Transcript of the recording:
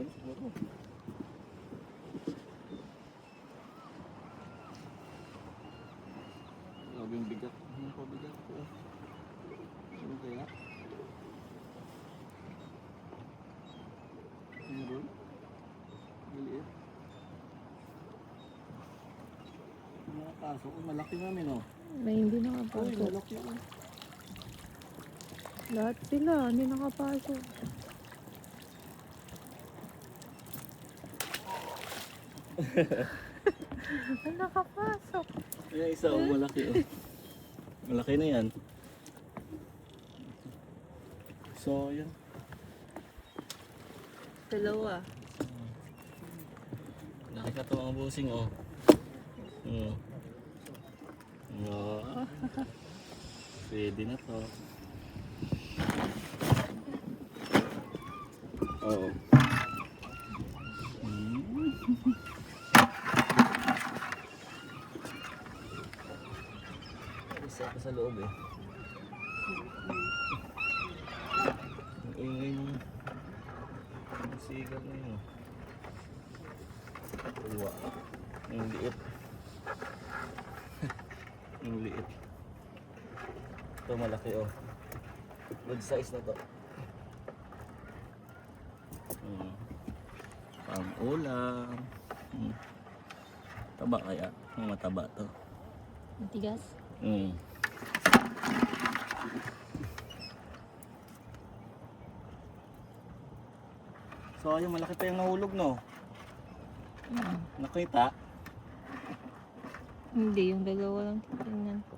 kilo na siguro. Grabe yung bigat. Ano pa bigat ko? Ano kaya? Meron? Maliit. Mga kaso, malaki namin oh. May hindi Uy, nakapasok. malaki oh. Lahat sila, hindi nakapasok. Ang nakapasok. Yung isa oh, malaki oh. Malaki na yan. So, yun. Dalawa. Laki ka ito mga busing oh. Oh. Pwede na to. Oo. Isa pa sa loob eh. Ang ingay ng sigal na yun. Uwa. Ang liit. Ang liit. Ito malaki oh. Good size na to. Pang-ulam. Taba kaya? Mataba to. Matigas? So yung malaki pa yung nahulog no? Nakita? Hindi, yung dalawa lang titingnan ko.